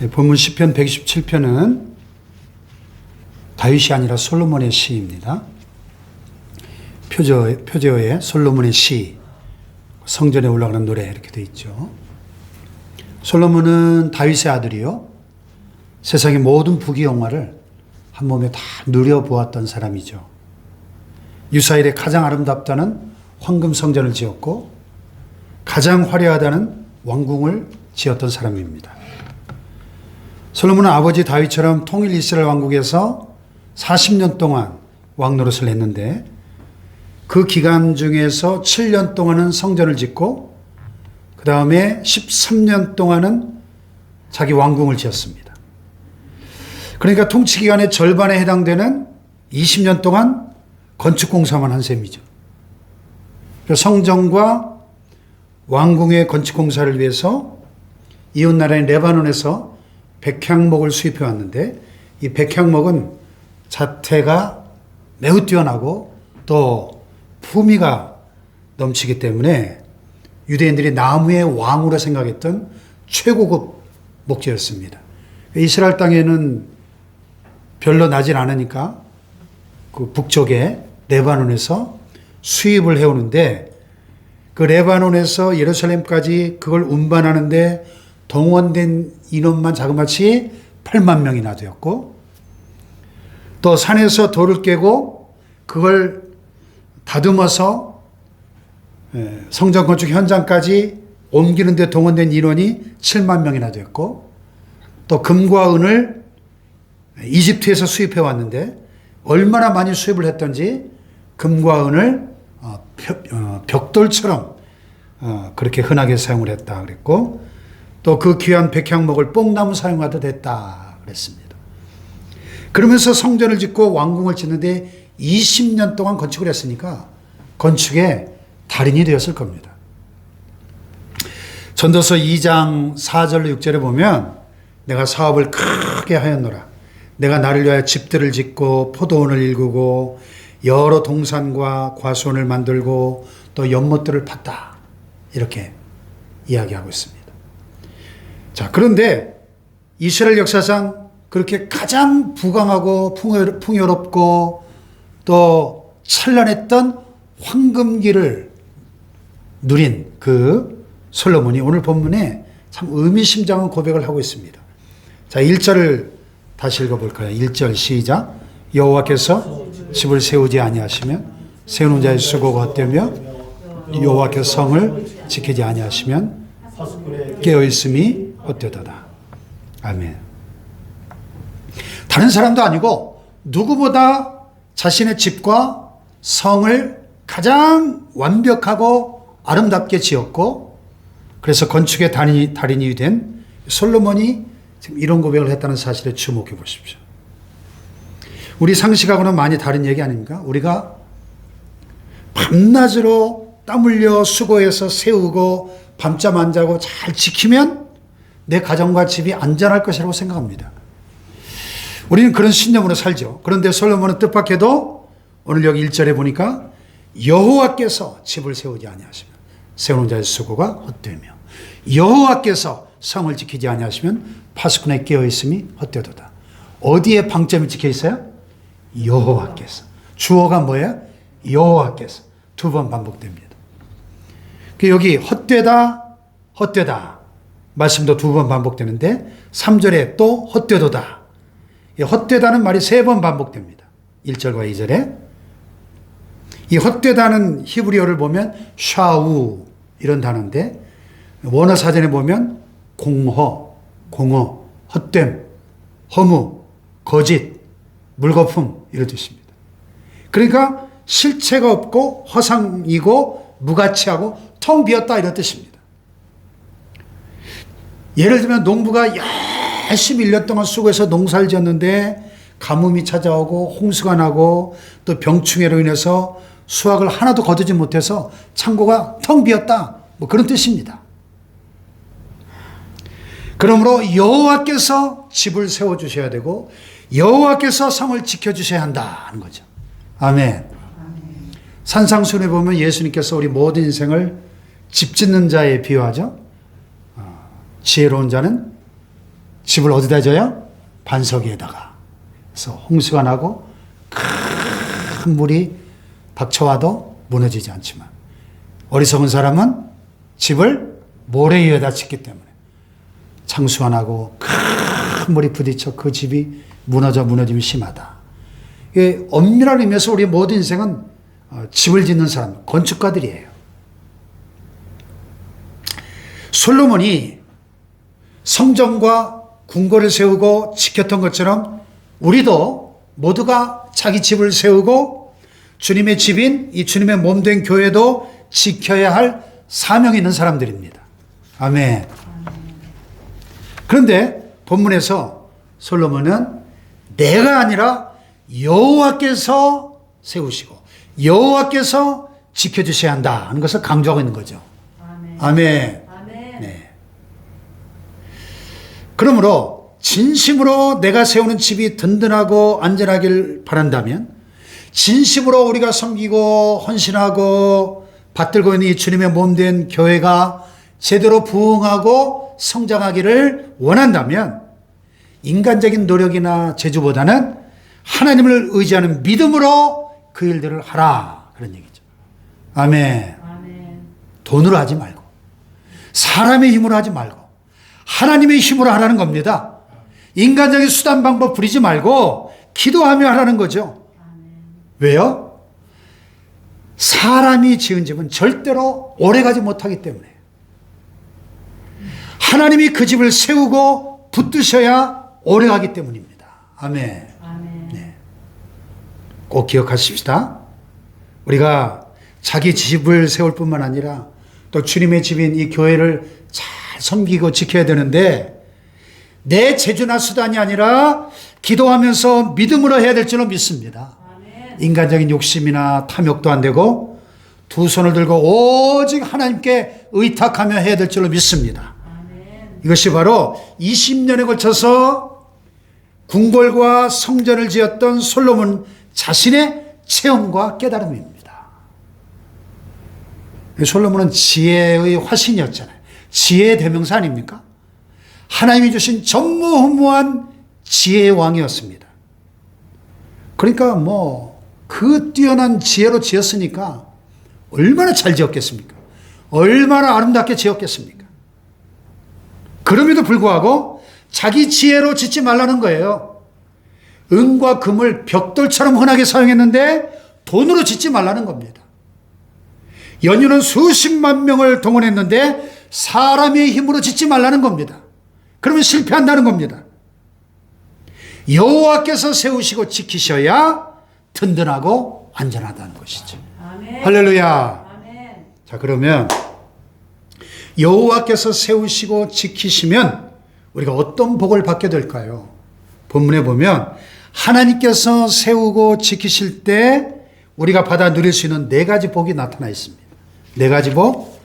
본문 시편 127편은 다윗이 아니라 솔로몬의 시입니다. 표제어에 솔로몬의 시, 성전에 올라가는 노래 이렇게 되어 있죠. 솔로몬은 다윗의 아들이요, 세상의 모든 부귀영화를 한 몸에 다 누려보았던 사람이죠. 이스라엘의 가장 아름답다는 황금 성전을 지었고 가장 화려하다는 왕궁을 지었던 사람입니다. 솔로몬은 아버지 다윗처럼 통일 이스라엘 왕국에서 40년 동안 왕노릇을 했는데 그 기간 중에서 7년 동안은 성전을 짓고 그 다음에 13년 동안은 자기 왕궁을 지었습니다. 그러니까 통치 기간의 절반에 해당되는 20년 동안 건축 공사만 한 셈이죠. 성전과 왕궁의 건축 공사를 위해서 이웃 나라인 레바논에서 백향목을 수입해 왔는데 이 백향목은 자태가 매우 뛰어나고 또 품위가 넘치기 때문에 유대인들이 나무의 왕으로 생각했던 최고급 목재였습니다. 이스라엘 땅에는 별로 나질 않으니까 그 북쪽에 레바논에서 수입을 해오는데 그 레바논에서 예루살렘까지 그걸 운반하는데 동원된 인원만 자그마치 8만 명이나 되었고 또 산에서 돌을 깨고 그걸 다듬어서 성전 건축 현장까지 옮기는 데 동원된 인원이 7만 명이나 되었고 또 금과 은을 이집트에서 수입해 왔는데 얼마나 많이 수입을 했던지 금과 은을 벽돌처럼 그렇게 흔하게 사용을 했다 그랬고 또 그 귀한 백향목을 뽕나무 사용하도 됐다 그랬습니다. 그러면서 성전을 짓고 왕궁을 짓는데 20년 동안 건축을 했으니까 건축의 달인이 되었을 겁니다. 전도서 2장 4절로 6절에 보면 내가 사업을 크게 하였노라. 내가 나를 위하여 집들을 짓고 포도원을 일구고 여러 동산과 과수원을 만들고 또 연못들을 팠다. 이렇게 이야기하고 있습니다. 자, 그런데 이스라엘 역사상 그렇게 가장 부강하고 풍요롭고 또 찬란했던 황금기를 누린 그 솔로몬이 오늘 본문에 참 의미심장한 고백을 하고 있습니다. 자, 1절을 다시 읽어볼까요? 1절 시작. 여호와께서 집을 세우지 아니하시면 세우는 자의 수고가 헛되며 여호와께서 성을 지키지 아니하시면 깨어있음이 헛되도다. 아멘. 다른 사람도 아니고 누구보다 자신의 집과 성을 가장 완벽하고 아름답게 지었고 그래서 건축의 달인이 된 솔로몬이 지금 이런 고백을 했다는 사실에 주목해 보십시오. 우리 상식하고는 많이 다른 얘기 아닙니까? 우리가 밤낮으로 땀 흘려 수고해서 세우고 밤잠 안 자고 잘 지키면 내 가정과 집이 안전할 것이라고 생각합니다. 우리는 그런 신념으로 살죠. 그런데 솔로몬은 뜻밖에도 오늘 여기 1절에 보니까 여호와께서 집을 세우지 아니하시면 세우는 자의 수고가 헛되며 여호와께서 성을 지키지 아니하시면 파수꾼의 깨어있음이 헛되도다. 어디에 방점이 찍혀 있어요? 여호와께서. 주어가 뭐예요? 여호와께서. 2번 반복됩니다. 여기 헛되다 헛되다 말씀도 2번 반복되는데 3절에 또 헛되도다. 헛되다는 말이 3번 반복됩니다. 1절과 2절에. 이 헛되다는 히브리어를 보면 샤우 이런 단어인데 원어 사전에 보면 공허, 헛됨, 허무, 거짓, 물거품 이런 뜻입니다. 그러니까 실체가 없고 허상이고 무가치하고 텅 비었다 이런 뜻입니다. 예를 들면 농부가 열심히 1년 동안 수고해서 농사를 지었는데 가뭄이 찾아오고 홍수가 나고 또 병충해로 인해서 수확을 하나도 거두지 못해서 창고가 텅 비었다 뭐 그런 뜻입니다. 그러므로 여호와께서 집을 세워주셔야 되고 여호와께서 성을 지켜주셔야 한다는 거죠. 아멘. 산상수훈에 보면 예수님께서 우리 모든 인생을 집 짓는 자에 비유하죠. 지혜로운 자는 집을 어디다 져요? 반석 위에다가. 그래서 홍수가 나고 큰 물이 닥쳐와도 무너지지 않지만, 어리석은 사람은 집을 모래 위에다 짓기 때문에 창수가 나고 큰 물이 부딪혀 그 집이 무너짐이 심하다. 엄밀한 의미에서 우리 모든 인생은 집을 짓는 사람, 건축가들이에요. 솔로몬이 성전과 궁궐을 세우고 지켰던 것처럼 우리도 모두가 자기 집을 세우고 주님의 집인 이 주님의 몸된 교회도 지켜야 할 사명이 있는 사람들입니다. 아멘. 그런데 본문에서 솔로몬은 내가 아니라 여호와께서 세우시고 여호와께서 지켜주셔야 한다 하는 것을 강조하고 있는 거죠. 아멘. 네. 그러므로 진심으로 내가 세우는 집이 든든하고 안전하길 바란다면, 진심으로 우리가 섬기고 헌신하고 받들고 있는 이 주님의 몸된 교회가 제대로 부흥하고 성장하기를 원한다면, 인간적인 노력이나 재주보다는 하나님을 의지하는 믿음으로 그 일들을 하라, 그런 얘기죠. 아멘. 돈으로 하지 말고, 사람의 힘으로 하지 말고 하나님의 힘으로 하라는 겁니다. 인간적인 수단 방법 부리지 말고 기도하며 하라는 거죠. 왜요? 사람이 지은 집은 절대로 오래가지 못하기 때문에 하나님이 그 집을 세우고 붙드셔야 오래가기 때문입니다. 아멘. 네. 꼭 기억하십시다. 우리가 자기 집을 세울 뿐만 아니라 또 주님의 집인 이 교회를 잘 섬기고 지켜야 되는데, 내 재주나 수단이 아니라 기도하면서 믿음으로 해야 될 줄로 믿습니다. 인간적인 욕심이나 탐욕도 안 되고 두 손을 들고 오직 하나님께 의탁하며 해야 될 줄로 믿습니다. 이것이 바로 20년에 걸쳐서 궁궐과 성전을 지었던 솔로몬 자신의 체험과 깨달음입니다. 솔로몬은 지혜의 화신이었잖아요. 지혜의 대명사 아닙니까? 하나님이 주신 전무후무한 지혜의 왕이었습니다. 그러니까 그 뛰어난 지혜로 지었으니까 얼마나 잘 지었겠습니까? 얼마나 아름답게 지었겠습니까? 그럼에도 불구하고 자기 지혜로 짓지 말라는 거예요. 은과 금을 벽돌처럼 흔하게 사용했는데 돈으로 짓지 말라는 겁니다. 연유는 수십만 명을 동원했는데 사람의 힘으로 짓지 말라는 겁니다. 그러면 실패한다는 겁니다. 여호와께서 세우시고 지키셔야 든든하고 안전하다는 것이죠. 아멘. 할렐루야. 아멘. 자, 그러면 여호와께서 세우시고 지키시면 우리가 어떤 복을 받게 될까요? 본문에 보면 하나님께서 세우고 지키실 때 우리가 받아 누릴 수 있는 4가지 복이 나타나 있습니다. 4가지 복.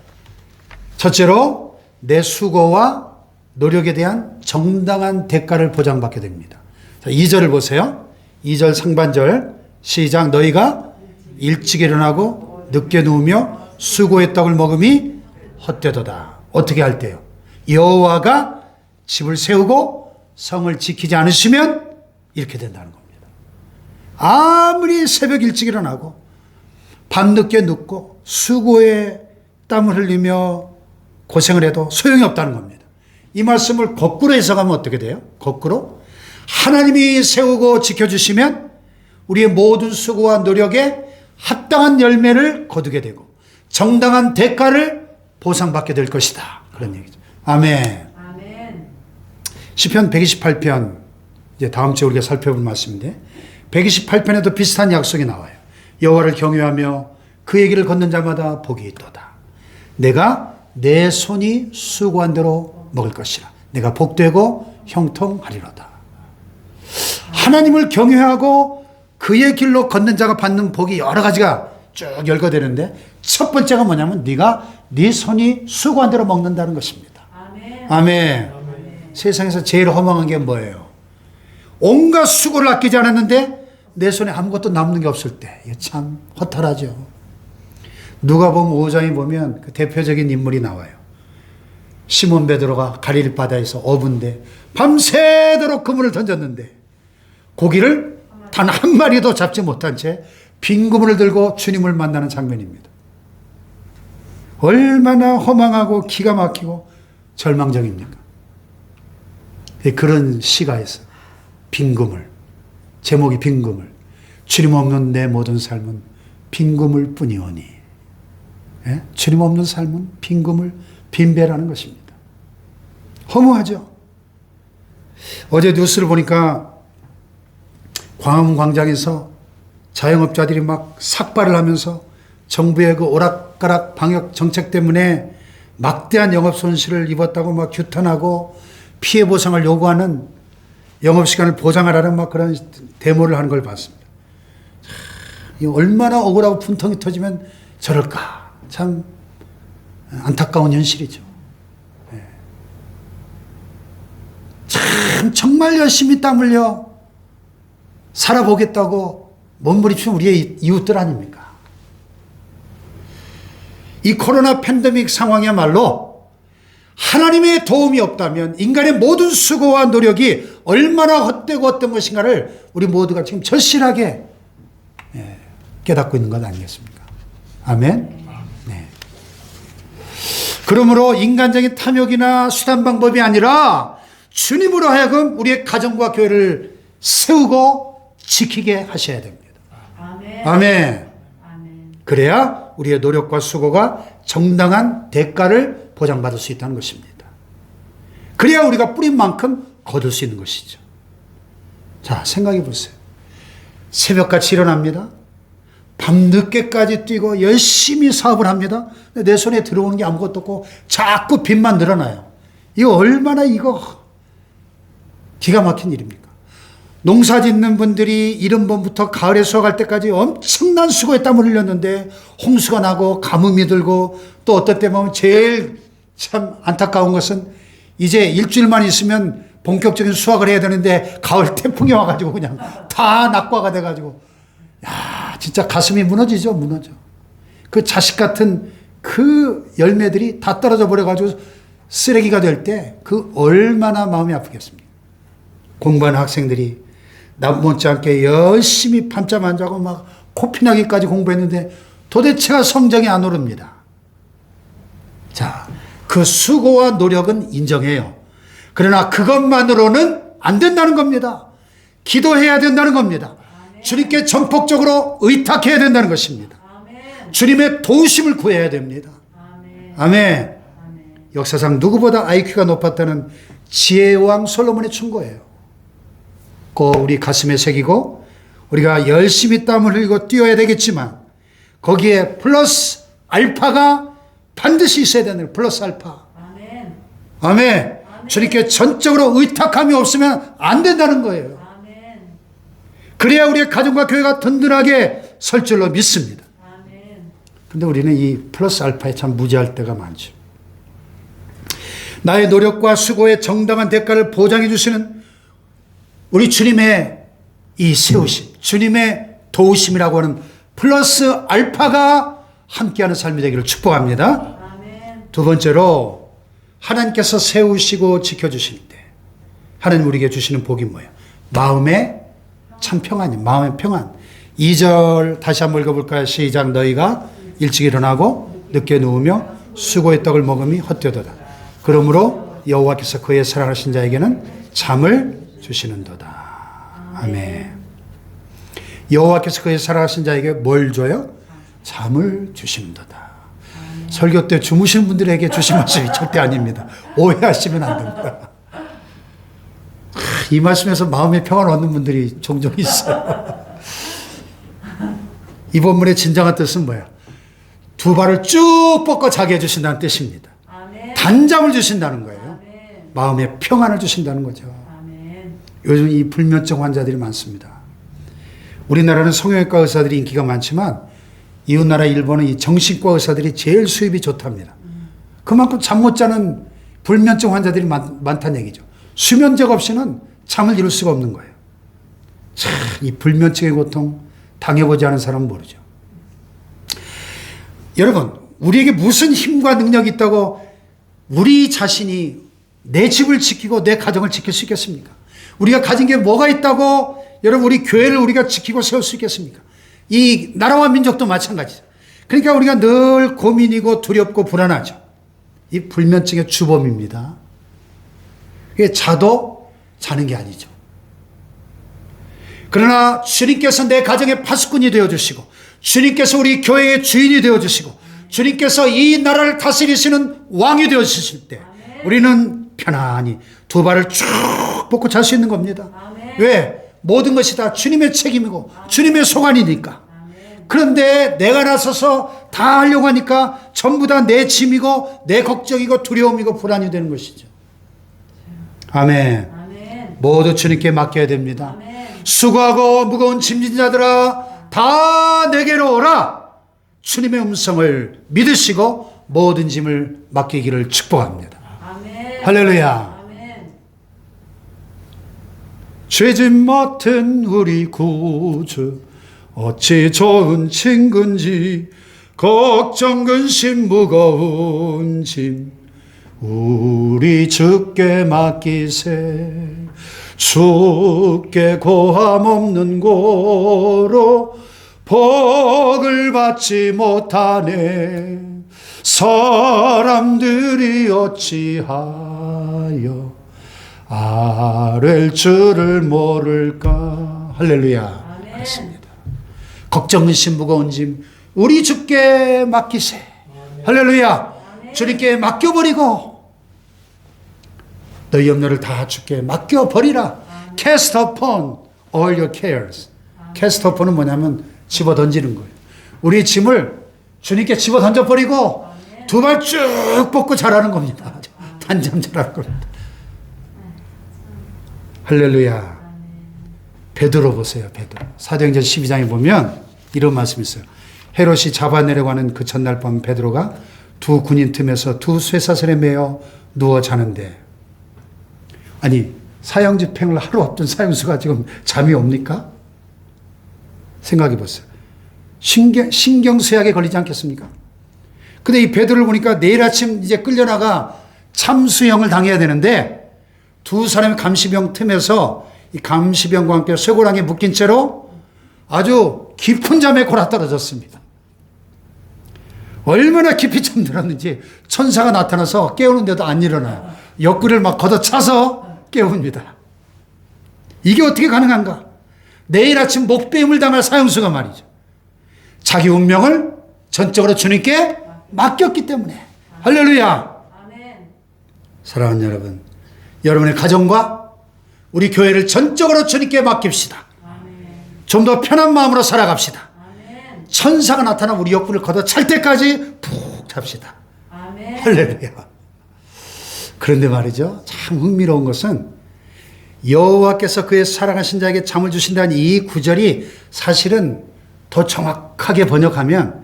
첫째로 내 수고와 노력에 대한 정당한 대가를 보장받게 됩니다. 자, 2절을 보세요. 2절 상반절 시작. 너희가 일찍 일어나고 늦게 누우며 수고의 떡을 먹음이 헛되도다. 어떻게 할 때요? 여호와가 집을 세우고 성을 지키지 않으시면 이렇게 된다는 겁니다. 아무리 새벽 일찍 일어나고 밤늦게 눕고 수고에 땀을 흘리며 고생을 해도 소용이 없다는 겁니다. 이 말씀을 거꾸로 해석하면 어떻게 돼요? 거꾸로 하나님이 세우고 지켜주시면 우리의 모든 수고와 노력에 합당한 열매를 거두게 되고 정당한 대가를 보상받게 될 것이다. 그런 얘기죠. 아멘. 아멘. 시편 128편, 이제 다음 주에 우리가 살펴볼 말씀인데 128편에도 비슷한 약속이 나와요. 여호와를 경외하며 그의 길을 걷는 자마다 복이 있도다. 내가 내 손이 수고한 대로 먹을 것이라. 내가 복되고 형통하리로다. 하나님을 경외하고 그의 길로 걷는 자가 받는 복이 여러 가지가 쭉 열거되는데 첫 번째가 뭐냐면 네가 네 손이 수고한 대로 먹는다는 것입니다. 아멘. 아멘. 아멘. 세상에서 제일 허망한 게 뭐예요? 온갖 수고를 아끼지 않았는데 내 손에 아무것도 남는 게 없을 때 참 허탈하죠. 누가복음 5장에 보면 그 대표적인 인물이 나와요. 시몬 베드로가 갈릴리 바다에서 어부인데 밤새도록 그물을 던졌는데 고기를 단 한 마리도 잡지 못한 채 빈 그물을 들고 주님을 만나는 장면입니다. 얼마나 허망하고 기가 막히고 절망적입니까? 그런 시가 있어요. 빈 그물. 제목이 빈 그물. 주님 없는 내 모든 삶은 빈 그물 뿐이오니. 예? 주님 없는 삶은 빈 그물, 빈 배라는 것입니다. 허무하죠. 어제 뉴스를 보니까 광화문 광장에서 자영업자들이 막 삭발을 하면서 정부의 그 오락가락 방역 정책 때문에 막대한 영업 손실을 입었다고 막 규탄하고 피해 보상을 요구하는 영업시간을 보장하라는 막 그런 데모를 하는 걸 봤습니다. 얼마나 억울하고 분통이 터지면 저럴까. 참 안타까운 현실이죠. 참 정말 열심히 땀 흘려 살아보겠다고 몸부림치는 우리의 이웃들 아닙니까? 이 코로나 팬데믹 상황이야말로 하나님의 도움이 없다면 인간의 모든 수고와 노력이 얼마나 헛되고 어떤 것인가를 우리 모두가 지금 절실하게 깨닫고 있는 것 아니겠습니까? 아멘? 네. 그러므로 인간적인 탐욕이나 수단 방법이 아니라 주님으로 하여금 우리의 가정과 교회를 세우고 지키게 하셔야 됩니다. 아멘. 아멘. 아멘. 그래야 우리의 노력과 수고가 정당한 대가를 보장받을 수 있다는 것입니다. 그래야 우리가 뿌린 만큼 거둘 수 있는 것이죠. 자, 생각해 보세요. 새벽같이 일어납니다. 밤늦게까지 뛰고 열심히 사업을 합니다. 내 손에 들어오는 게 아무것도 없고 자꾸 빚만 늘어나요. 이거 얼마나 기가 막힌 일입니까? 농사 짓는 분들이 이른 봄부터 가을에 수확할 때까지 엄청난 수고에 땀을 흘렸는데 홍수가 나고 가뭄이 들고 또 어떨 때 보면 제일 참 안타까운 것은 이제 일주일만 있으면 본격적인 수확을 해야 되는데 가을 태풍이 와가지고 그냥 다 낙과가 돼가지고 야 진짜 가슴이 무너지죠. 무너져. 그 자식 같은 그 열매들이 다 떨어져 버려가지고 쓰레기가 될 때 그 얼마나 마음이 아프겠습니까? 공부하는 학생들이 나 못지않게 열심히 밤잠 안 자고 막 코피나기까지 공부했는데 도대체가 성적이 안 오릅니다. 자, 그 수고와 노력은 인정해요. 그러나 그것만으로는 안 된다는 겁니다. 기도해야 된다는 겁니다. 주님께 전폭적으로 의탁해야 된다는 것입니다. 주님의 도우심을 구해야 됩니다. 아멘. 역사상 누구보다 IQ가 높았다는 지혜의 왕 솔로몬의 충고예요. 꼭 우리 가슴에 새기고 우리가 열심히 땀을 흘리고 뛰어야 되겠지만 거기에 플러스 알파가 반드시 있어야 되는 플러스 알파. 아멘. 아멘. 주님께 전적으로 의탁함이 없으면 안 된다는 거예요. 아멘. 그래야 우리의 가정과 교회가 든든하게 설 줄로 믿습니다. 그런데 우리는 이 플러스 알파에 참 무지할 때가 많죠. 나의 노력과 수고의 정당한 대가를 보장해 주시는 우리 주님의 이 세우심, 주님의 도우심이라고 하는 플러스 알파가 함께하는 삶이 되기를 축복합니다. 아멘. 두 번째로 하나님께서 세우시고 지켜주실 때 하나님 우리에게 주시는 복이 뭐예요? 마음의 참 평안이에요. 마음의 평안. 2절 다시 한번 읽어볼까요? 시작. 너희가 일찍 일어나고 늦게 누우며 수고의 떡을 먹음이 헛되도다. 그러므로 여호와께서 그의 사랑하신 자에게는 잠을 주시는도다. 아멘. 여호와께서 그의 사랑하신 자에게 뭘 줘요? 잠을 주시는도다. 설교 때 주무시는 분들에게 주신 말씀이 절대 아닙니다. 오해하시면 안 됩니다. 이 말씀에서 마음의 평안을 얻는 분들이 종종 있어요. 이 본문의 진정한 뜻은 뭐야? 두 발을 쭉 뻗고 자게 해주신다는 뜻입니다. 아멘. 단잠을 주신다는 거예요. 아멘. 마음의 평안을 주신다는 거죠. 아멘. 요즘 이 불면증 환자들이 많습니다. 우리나라는 성형외과 의사들이 인기가 많지만 이웃나라 일본은 이 정신과 의사들이 제일 수입이 좋답니다. 그만큼 잠 못 자는 불면증 환자들이 많다는 얘기죠. 수면제가 없이는 잠을 이룰 수가 없는 거예요. 참, 이 불면증의 고통 당해보지 않은 사람은 모르죠. 여러분, 우리에게 무슨 힘과 능력이 있다고 우리 자신이 내 집을 지키고 내 가정을 지킬 수 있겠습니까? 우리가 가진 게 뭐가 있다고 여러분 우리 교회를 우리가 지키고 세울 수 있겠습니까? 이 나라와 민족도 마찬가지죠. 그러니까 우리가 늘 고민이고 두렵고 불안하죠. 이 불면증의 주범입니다. 이게 자도 자는 게 아니죠. 그러나 주님께서 내 가정의 파수꾼이 되어주시고 주님께서 우리 교회의 주인이 되어주시고 주님께서 이 나라를 다스리시는 왕이 되어주실 때 우리는 편안히 두 발을 쭉 뻗고 잘 수 있는 겁니다. 왜? 모든 것이 다 주님의 책임이고 주님의 소관이니까. 그런데 내가 나서서 다 하려고 하니까 전부 다 내 짐이고 내 걱정이고 두려움이고 불안이 되는 것이죠. 아멘. 모두 주님께 맡겨야 됩니다. 수고하고 무거운 짐진 자들아 다 내게로 오라. 주님의 음성을 믿으시고 모든 짐을 맡기기를 축복합니다. 아멘. 할렐루야. 아멘. 죄짐 맡은 우리 구주 어찌 좋은 친구인지 걱정 근심 무거운 짐 우리 주께 맡기세. 주께 고함 없는 고로 복을 받지 못하네. 사람들이 어찌하여 아랠 줄을 모를까. 할렐루야. 그렇습니다. 걱정 근심 무거운 짐 우리 주께 맡기세. 할렐루야. 주님께 맡겨버리고 너희 염려를 다 주께 맡겨버리라. Cast upon all your cares. Cast upon은 뭐냐면 집어 던지는 거예요. 우리 짐을 주님께 집어 던져버리고 두 발 쭉 뻗고 자라는 겁니다. 단잠 자라는 겁니다. 할렐루야. 베드로 보세요. 베드로. 사도행전 12장에 보면 이런 말씀이 있어요. 헤롯이 잡아내려고 하는 그 전날 밤 베드로가 두 군인 틈에서 두 쇠사슬에 매여 누워 자는데 아니 사형 집행을 하루 앞둔 사형수가 지금 잠이 옵니까? 생각해 보세요. 신경쇠약에 걸리지 않겠습니까? 근데 이 베드로를 보니까 내일 아침 이제 끌려나가 참수형을 당해야 되는데 두 사람의 감시병 틈에서 이 감시병과 함께 쇠고랑에 묶인 채로 아주 깊은 잠에 골아떨어졌습니다. 얼마나 깊이 잠들었는지 천사가 나타나서 깨우는데도 안 일어나요. 옆구리를 막 걷어차서 깨웁니다. 이게 어떻게 가능한가? 내일 아침 목배임을 당할 사형수가 말이죠. 자기 운명을 전적으로 주님께 맡겼기 때문에. 할렐루야. 아멘. 사랑하는 여러분, 여러분의 가정과 우리 교회를 전적으로 주님께 맡깁시다. 좀 더 편한 마음으로 살아갑시다. 아멘. 천사가 나타나 우리 옆구리를 걷어찰 때까지 푹 잡시다. 아멘. 할렐루야. 그런데 말이죠, 참 흥미로운 것은 여호와께서 그의 사랑하신 자에게 잠을 주신다는 이 구절이 사실은 더 정확하게 번역하면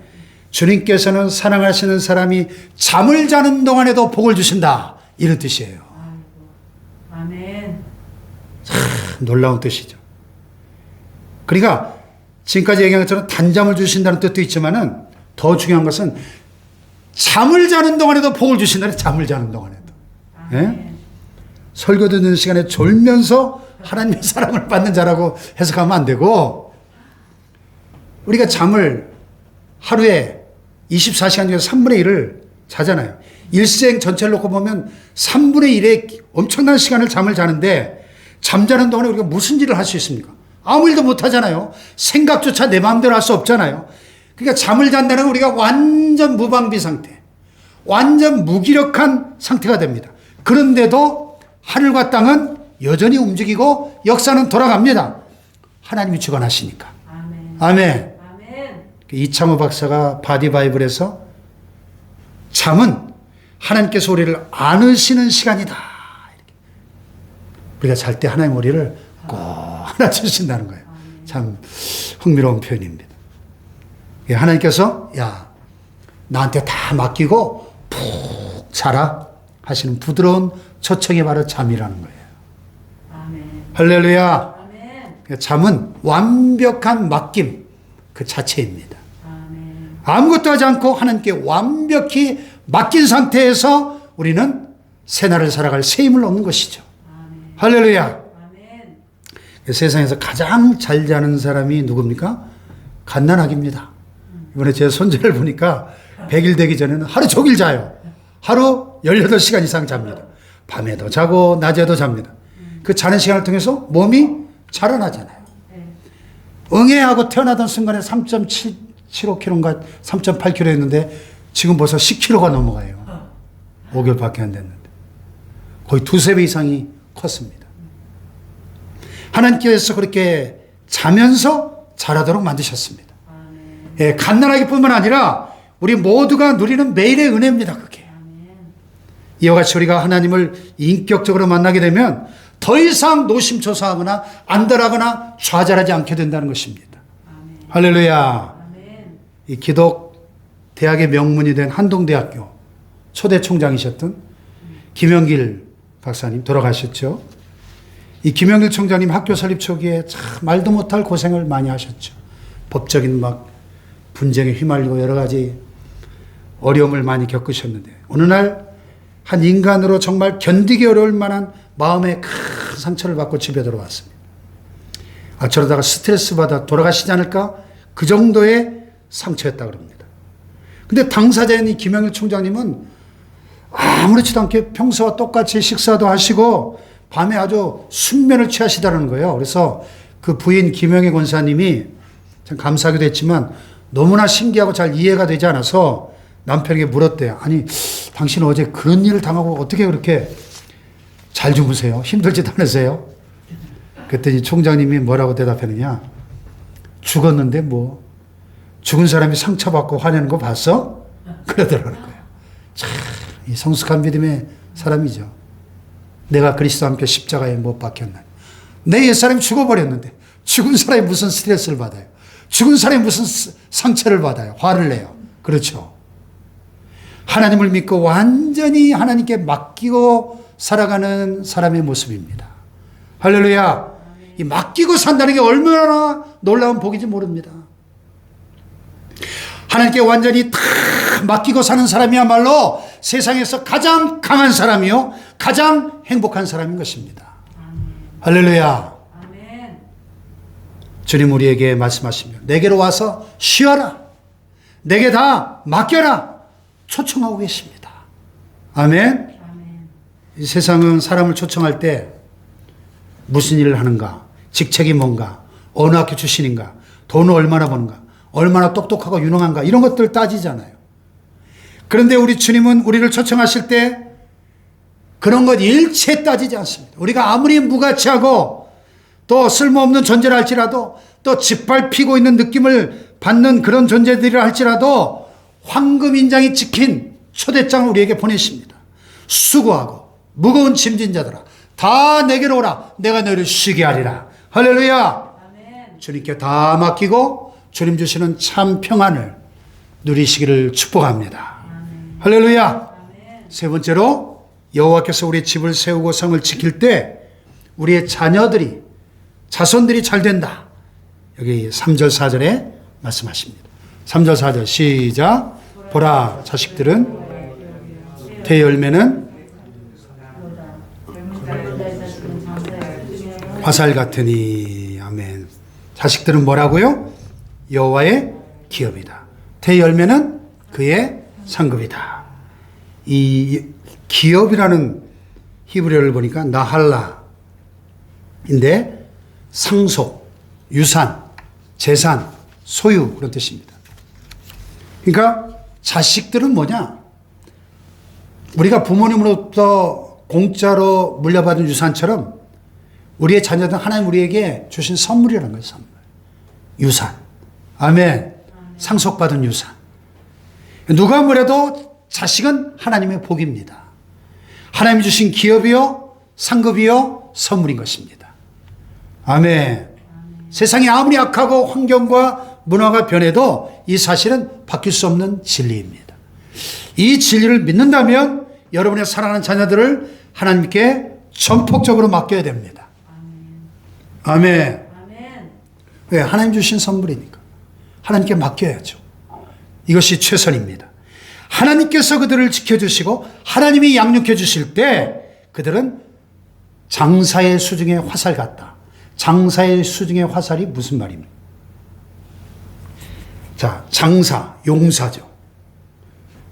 주님께서는 사랑하시는 사람이 잠을 자는 동안에도 복을 주신다, 이런 뜻이에요. 아멘. 참 놀라운 뜻이죠. 그러니까 지금까지 얘기한 것처럼 단잠을 주신다는 뜻도 있지만은 더 중요한 것은 잠을 자는 동안에도 복을 주신다는, 잠을 자는 동안에도. 예? 설교 듣는 시간에 졸면서 하나님의 사랑을 받는 자라고 해석하면 안 되고, 우리가 잠을 하루에 24시간 중에 3분의 1을 자잖아요. 일생 전체를 놓고 보면 3분의 1의 엄청난 시간을 잠을 자는데, 잠자는 동안에 우리가 무슨 일을 할 수 있습니까? 아무 일도 못 하잖아요. 생각조차 내 마음대로 할 수 없잖아요. 그러니까 잠을 잔다는 건 우리가 완전 무방비 상태, 완전 무기력한 상태가 됩니다. 그런데도 하늘과 땅은 여전히 움직이고 역사는 돌아갑니다. 하나님이 주관하시니까. 아멘. 아멘. 아멘. 이창호 박사가 바디 바이블에서 잠은 하나님께서 우리를 안으시는 시간이다. 우리가 잘 때 하나님 우리를 꼭 안아주신다는 거예요. 참 흥미로운 표현입니다. 하나님께서 야, 나한테 다 맡기고 푹 자라 하시는 부드러운 초청이 바로 잠이라는 거예요. 아멘. 할렐루야. 아멘. 잠은 완벽한 맡김 그 자체입니다. 아멘. 아무것도 하지 않고 하나님께 완벽히 맡긴 상태에서 우리는 새날을 살아갈 새 힘을 얻는 것이죠. 아멘. 할렐루야. 아멘. 세상에서 가장 잘 자는 사람이 누굽니까? 갓난아기입니다. 이번에 제 손자를 보니까 100일 되기 전에는 하루 종일 자요. 하루 18시간 이상 잡니다. 밤에도 자고 낮에도 잡니다. 그 자는 시간을 통해서 몸이 자라나잖아요. 네. 응애하고 태어나던 순간에 3.75kg인가 3.8kg였는데 지금 벌써 10kg가 넘어가요. 5개월밖에 안 됐는데. 거의 두세 배 이상이 컸습니다. 하나님께서 그렇게 자면서 자라도록 만드셨습니다. 아멘. 예, 갓난아기뿐만 아니라 우리 모두가 누리는 매일의 은혜입니다. 그게. 아멘. 이와 같이 우리가 하나님을 인격적으로 만나게 되면 더 이상 노심초사하거나 안달하거나 좌절하지 않게 된다는 것입니다. 아멘. 할렐루야. 아멘. 이 기독 대학의 명문이 된 한동대학교 초대 총장이셨던 김영길 박사님 돌아가셨죠. 이 김영길 총장님 학교 설립 초기에 참 말도 못할 고생을 많이 하셨죠. 법적인 막 분쟁에 휘말리고 여러 가지 어려움을 많이 겪으셨는데 어느 날 한 인간으로 정말 견디기 어려울 만한 마음의 큰 상처를 받고 집에 돌아왔습니다. 아, 저러다가 스트레스 받아 돌아가시지 않을까? 그 정도의 상처였다 그럽니다. 근데 당사자인 이 김영일 총장님은 아무렇지도 않게 평소와 똑같이 식사도 하시고 밤에 아주 숙면을 취하시다는 거예요. 그래서 그 부인 김영애 권사님이 참 감사하기도 했지만 너무나 신기하고 잘 이해가 되지 않아서 남편에게 물었대요. 아니, 당신 어제 그런 일을 당하고 어떻게 그렇게 잘 주무세요? 힘들지도 않으세요? 그랬더니 총장님이 뭐라고 대답했느냐? 죽었는데 뭐 죽은 사람이 상처받고 화내는 거 봤어? 그러더라는 거예요. 참, 이 성숙한 믿음의 사람이죠. 내가 그리스도와 함께 십자가에 못 박혔나니. 내 옛사람이 죽어버렸는데 죽은 사람이 무슨 스트레스를 받아요? 죽은 사람이 무슨 상처를 받아요? 화를 내요. 그렇죠. 하나님을 믿고 완전히 하나님께 맡기고 살아가는 사람의 모습입니다. 할렐루야. 이 맡기고 산다는 게 얼마나 놀라운 복인지 모릅니다. 하나님께 완전히 다 맡기고 사는 사람이야말로 세상에서 가장 강한 사람이요, 가장 행복한 사람인 것입니다. 할렐루야. 아멘. 주님 우리에게 말씀하시며 내게로 와서 쉬어라. 내게 다 맡겨라. 초청하고 계십니다. 아멘. 아멘. 이 세상은 사람을 초청할 때 무슨 일을 하는가, 직책이 뭔가, 어느 학교 출신인가, 돈을 얼마나 버는가, 얼마나 똑똑하고 유능한가 이런 것들 따지잖아요. 그런데 우리 주님은 우리를 초청하실 때 그런 것 일체 따지지 않습니다. 우리가 아무리 무가치하고 또 쓸모없는 존재를 할지라도 또 짓밟히고 있는 느낌을 받는 그런 존재들이라 할지라도 황금 인장이 찍힌 초대장을 우리에게 보내십니다. 수고하고 무거운 짐진 자들아 다 내게로 오라. 내가 너희를 쉬게 하리라. 할렐루야. 아멘. 주님께 다 맡기고 주님 주시는 참 평안을 누리시기를 축복합니다. 할렐루야. 아멘. 세 번째로 여호와께서 우리의 집을 세우고 성을 지킬 때 우리의 자녀들이 자손들이 잘 된다. 여기 3절 4절에 말씀하십니다. 3절 4절 시작. 보라 자식들은 대열매는 화살 같으니. 아멘. 자식들은 뭐라고요? 여호와의 기업이다. 대열매는 그의 상급이다. 이 기업이라는 히브리어를 보니까 나할라인데 상속, 유산, 재산, 소유 그런 뜻입니다. 그러니까 자식들은 뭐냐? 우리가 부모님으로부터 공짜로 물려받은 유산처럼 우리의 자녀들은 하나님 우리에게 주신 선물이라는 거예요. 선물. 유산. 아멘. 상속받은 유산. 누가 뭐래도 자식은 하나님의 복입니다. 하나님이 주신 기업이요, 상급이요, 선물인 것입니다. 아멘. 세상이 아무리 악하고 환경과 문화가 변해도 이 사실은 바뀔 수 없는 진리입니다. 이 진리를 믿는다면 여러분의 사랑하는 자녀들을 하나님께 전폭적으로 맡겨야 됩니다. 아멘. 아멘. 왜? 하나님 주신 선물이니까. 하나님께 맡겨야죠. 이것이 최선입니다. 하나님께서 그들을 지켜주시고 하나님이 양육해 주실 때 그들은 장사의 수중의 화살 같다. 장사의 수중의 화살이 무슨 말입니까? 자, 장사, 용사죠.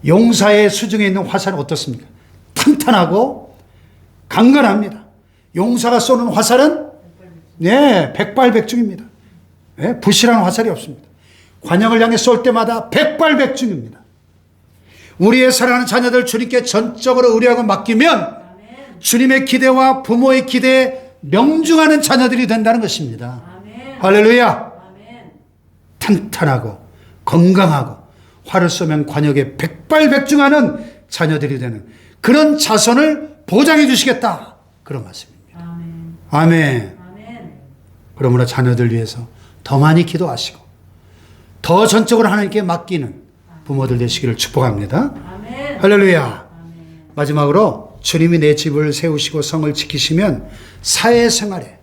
용사의 수중에 있는 화살은 어떻습니까? 탄탄하고 강건합니다. 용사가 쏘는 화살은 네, 백발백중입니다. 네, 부실한 화살이 없습니다. 관역을 향해 쏠 때마다 백발백중입니다. 우리의 사랑하는 자녀들 주님께 전적으로 의뢰하고 맡기면 주님의 기대와 부모의 기대에 명중하는 자녀들이 된다는 것입니다. 할렐루야. 탄탄하고 건강하고 활을 쏘면 관역에 백발백중하는 자녀들이 되는 그런 자손을 보장해 주시겠다. 그런 말씀입니다. 아멘. 그러므로 자녀들 위해서 더 많이 기도하시고 더 전적으로 하나님께 맡기는 부모들 되시기를 축복합니다. 할렐루야. 마지막으로 주님이 내 집을 세우시고 성을 지키시면 사회생활에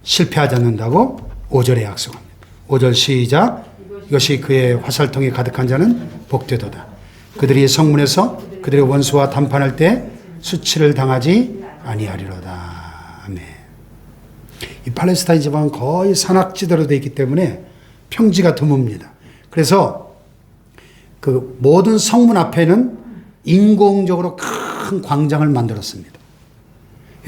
실패하지 않는다고 5절에 약속합니다. 5절 시작. 이것이 그의 화살통이 가득한 자는 복되도다. 그들이 성문에서 그들의 원수와 담판할 때 수치를 당하지 아니하리로다. 아멘. 이 팔레스타인 지방은 거의 산악지대로 되어 있기 때문에 평지가 드뭅니다. 그래서 그 모든 성문 앞에는 인공적으로 큰 광장을 만들었습니다.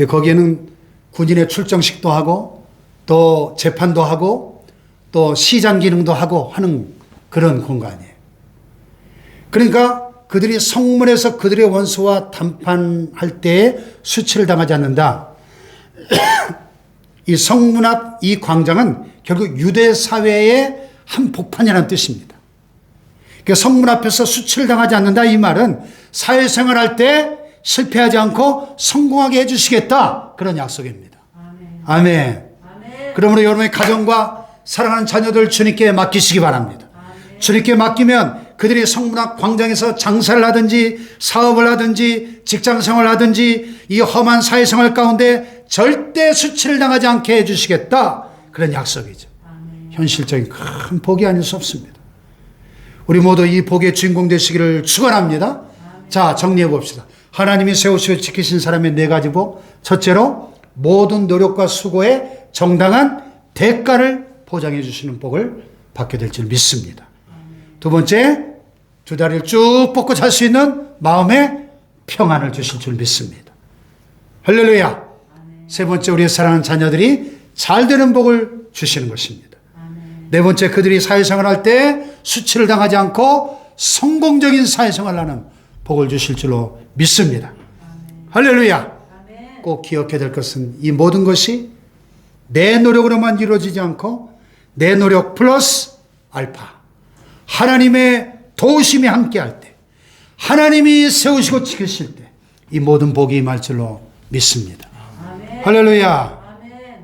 거기에는 군인의 출정식도 하고 또 재판도 하고 또 시장 기능도 하고 하는 그런 공간이에요. 그러니까 그들이 성문에서 그들의 원수와 담판할 때에 수치를 당하지 않는다. 이 성문 앞 이 광장은 결국 유대 사회의 한 복판이라는 뜻입니다. 그러니까 성문 앞에서 수치를 당하지 않는다 이 말은 사회생활할 때 실패하지 않고 성공하게 해주시겠다 그런 약속입니다. 아멘. 그러므로 여러분의 가정과 사랑하는 자녀들 주님께 맡기시기 바랍니다. 주님께 맡기면 그들이 성문 앞 광장에서 장사를 하든지 사업을 하든지 직장생활을 하든지 이 험한 사회생활 가운데 절대 수치를 당하지 않게 해주시겠다 그런 약속이죠. 현실적인 큰 복이 아닐 수 없습니다. 우리 모두 이 복의 주인공 되시기를 축원합니다. 자, 정리해 봅시다. 하나님이 세우시고 지키신 사람의 4가지 복. 첫째로 모든 노력과 수고의 정당한 대가를 보장해 주시는 복을 받게 될 줄 믿습니다. 두 번째, 두 다리를 쭉 뻗고 잘 수 있는 마음의 평안을 주실 줄 믿습니다. 할렐루야. 세 번째, 우리의 사랑하는 자녀들이 잘 되는 복을 주시는 것입니다. 네 번째, 그들이 사회생활 할 때 수치를 당하지 않고 성공적인 사회생활을 하는 복을 주실 줄로 믿습니다. 할렐루야. 꼭 기억해야 될 것은 이 모든 것이 내 노력으로만 이루어지지 않고 내 노력 플러스 알파. 하나님의 도우심이 함께할 때, 하나님이 세우시고 지키실 때 이 모든 복이 임할 줄로 믿습니다. 할렐루야.